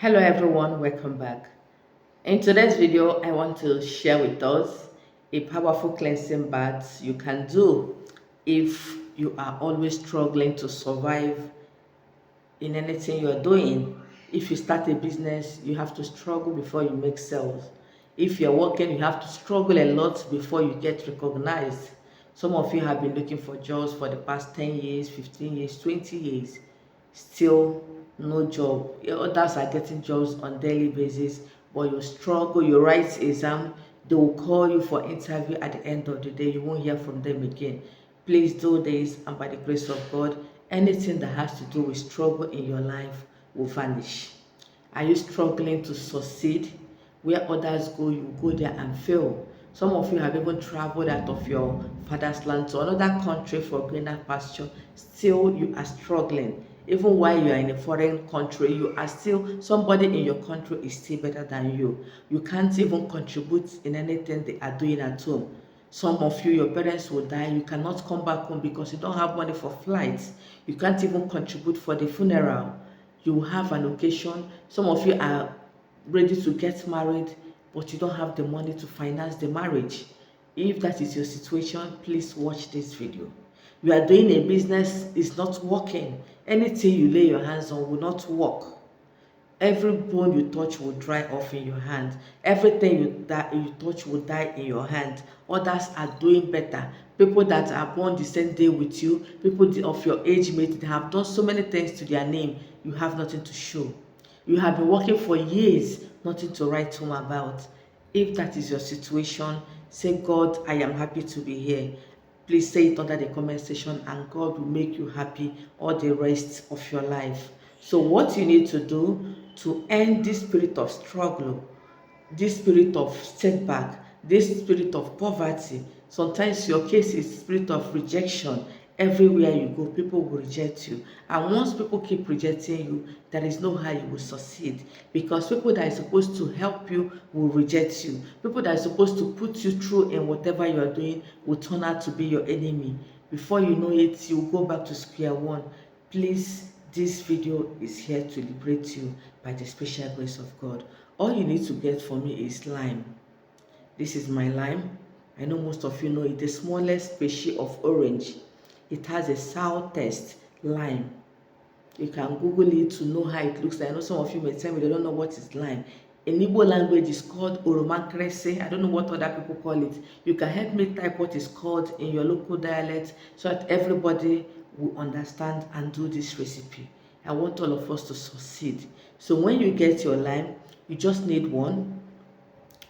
Hello everyone, welcome back. In today's video, I want to share with us a powerful cleansing bath you can do if you are always struggling to survive in anything you're doing. If you start a business, you have to struggle before you make sales. If you're working, you have to struggle a lot before you get recognized. Some of you have been looking for jobs for the past 10 years, 15 years, 20 years. Still no job. Others are getting jobs on daily basis, but you struggle, you write exam, they will call you for interview. At the end of the day, you won't hear from them again. Please do this, and by the grace of God, anything that has to do with struggle in your life will vanish. Are you struggling to succeed? Where others go, you go there and fail. Some of you have even traveled out of your father's land to another country for greener pasture. Still, you are struggling. Even while you are in a foreign country, you are still, somebody in your country is still better than you. You can't even contribute in anything they are doing at home. Some of you, your parents will die. You cannot come back home because you don't have money for flights. You can't even contribute for the funeral. You have an occasion. Some of you are ready to get married, but you don't have the money to finance the marriage. If that is your situation, please watch this video. You are doing a business, it's not working. Anything you lay your hands on will not work. Every bone you touch will dry off in your hand. Everything you touch will die in your hand. Others are doing better. People that are born the same day with you, people of your age mate, they have done so many things to their name. You have nothing to show. You have been working for years, nothing to write home about. If that is your situation, say, God, I am happy to be here. Please say it under the comment section, and God will make you happy all the rest of your life. So what you need to do to end this spirit of struggle, this spirit of setback, this spirit of poverty, sometimes your case is spirit of rejection. Everywhere you go, people will reject you, and once people keep rejecting you, there is no how you will succeed, because people that are supposed to help you will reject you. People that are supposed to put you through in whatever you are doing will turn out to be your enemy. Before you know it, you go back to square one. Please, this video is here to liberate you by the special grace of God. All you need to get for me is lime. This is my lime. I know most of you know it, the smallest species of orange. It has a sour taste, lime. You can Google it to know how it looks like. I know some of you may tell me they don't know what is lime. In Igbo language, it's called oromakrese. I don't know what other people call it. You can help me type what is called in your local dialect so that everybody will understand and do this recipe. I want all of us to succeed. So when you get your lime, you just need one.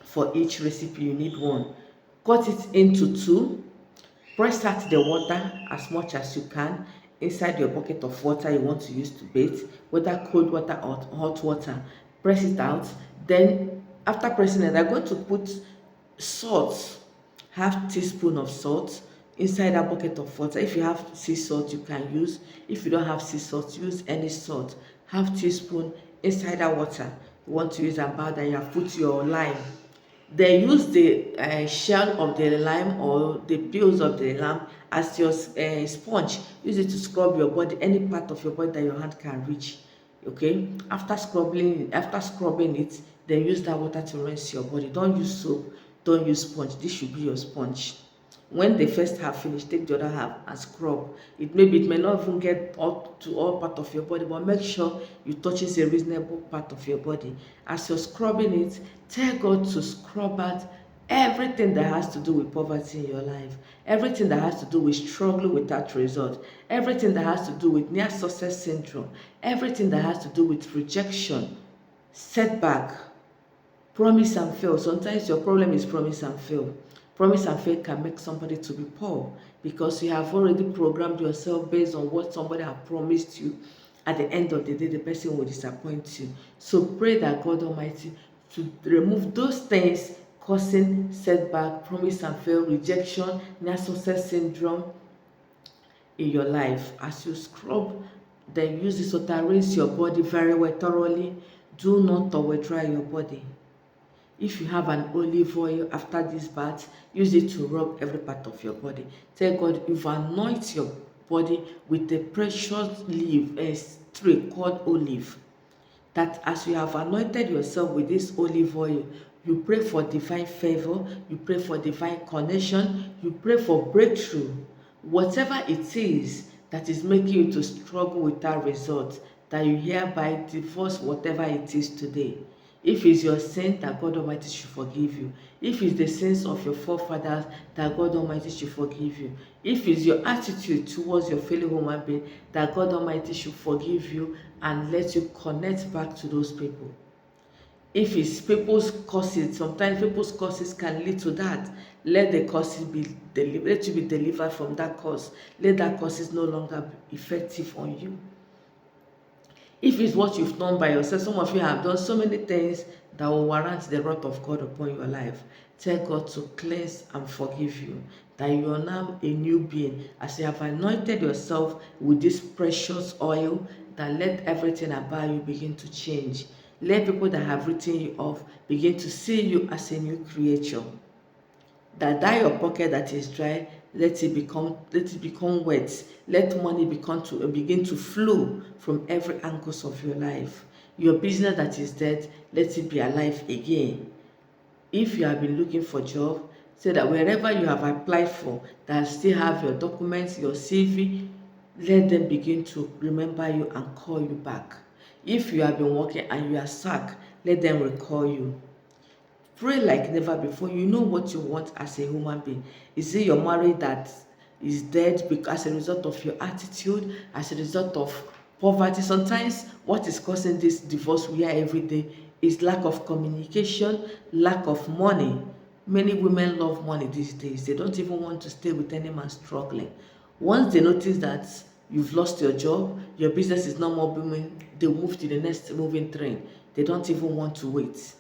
For each recipe, you need one. Cut it into two. Press out the water as much as you can inside your bucket of water you want to use to bathe, whether cold water or hot water. Press it out. Then after pressing it, I'm going to put salt, half teaspoon of salt inside that bucket of water. If you have sea salt, you can use. If you don't have sea salt, use any salt. Half teaspoon inside that water. You want to use about that, you have put your lime. They use the shell of the lime or the peels of the lime as your sponge. Use it to scrub your body, any part of your body that your hand can reach. Okay, after scrubbing it, then use that water to rinse your body. Don't use soap, don't use sponge. This should be your sponge. When the first half finish, take the other half and scrub. It may not even get up to all part of your body, but make sure you touches a reasonable part of your body. As you're scrubbing it, tell God to scrub out everything that has to do with poverty in your life, everything that has to do with struggle without result, everything that has to do with near success syndrome, everything that has to do with rejection, setback, promise and fail. Sometimes your problem is promise and fail. Promise and fail can make somebody to be poor because you have already programmed yourself based on what somebody has promised you. At the end of the day, the person will disappoint you. So pray that God Almighty to remove those things causing setback, promise and fail, rejection, near success syndrome in your life. As you scrub, then use this water, rinse your body very well, thoroughly. Do not towel dry your body. If you have an olive oil after this bath, use it to rub every part of your body. Tell God you've anointed your body with the precious leaf, a tree called olive. that as you have anointed yourself with this olive oil, you pray for divine favor, you pray for divine connection, you pray for breakthrough. Whatever it is that is making you to struggle with that result, that you hereby divorce whatever it is today. If it's your sin, that God Almighty should forgive you. If it's the sins of your forefathers, that God Almighty should forgive you. If it's your attitude towards your fellow human being, that God Almighty should forgive you and let you connect back to those people. If it's people's causes, sometimes people's causes can lead to that. Let the causes be delivered. Let you be delivered from that cause. Let that causes no longer be effective on you. If it's what you've done by yourself, some of you have done so many things that will warrant the wrath of God upon your life. Tell God to cleanse and forgive you, that you are now a new being. As you have anointed yourself with this precious oil, that let everything about you begin to change. Let people that have written you off begin to see you as a new creature. That your pocket that is dry, let it become wet. Let money begin to flow from every angles of your life. Your business that is dead, let it be alive again. If you have been looking for job, say that wherever you have applied for, that still have your documents, your CV, let them begin to remember you and call you back. If you have been working and you are sacked, let them recall you. Pray like never before. You know what you want as a human being. Is it your marriage that is dead because as a result of your attitude, as a result of poverty? Sometimes what is causing this divorce we hear every day is lack of communication, lack of money. Many women love money these days. They don't even want to stay with any man struggling. Once they notice that you've lost your job, your business is no more booming, they move to the next moving train. They don't even want to wait.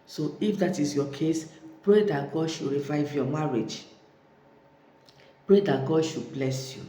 So if that is your case, pray that God should revive your marriage. Pray that God should bless you.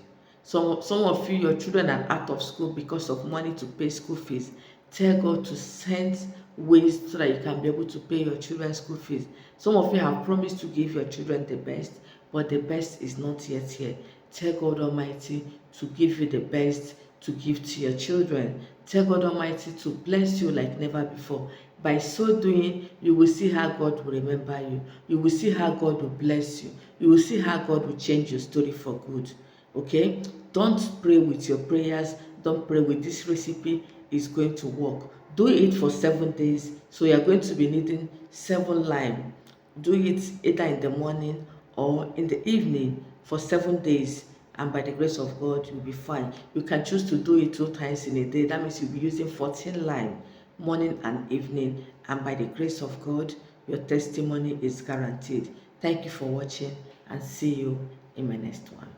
Some of you, your children are out of school because of money to pay school fees. Tell God to send ways so that you can be able to pay your children's school fees. Some of you have promised to give your children the best, but the best is not yet here. Tell God Almighty to give you the best to give to your children. Tell God Almighty to bless you like never before. By so doing, you will see how God will remember you. You will see how God will bless you. You will see how God will change your story for good. Okay? Don't pray with your prayers. Don't pray with this recipe. It's going to work. Do it for 7 days. So you're going to be needing 7 lime. Do it either in the morning or in the evening for 7 days. And by the grace of God, you'll be fine. You can choose to do it 2 times in a day. That means you'll be using 14 lime, morning and evening. And by the grace of God, your testimony is guaranteed. Thank you for watching and see you in my next one.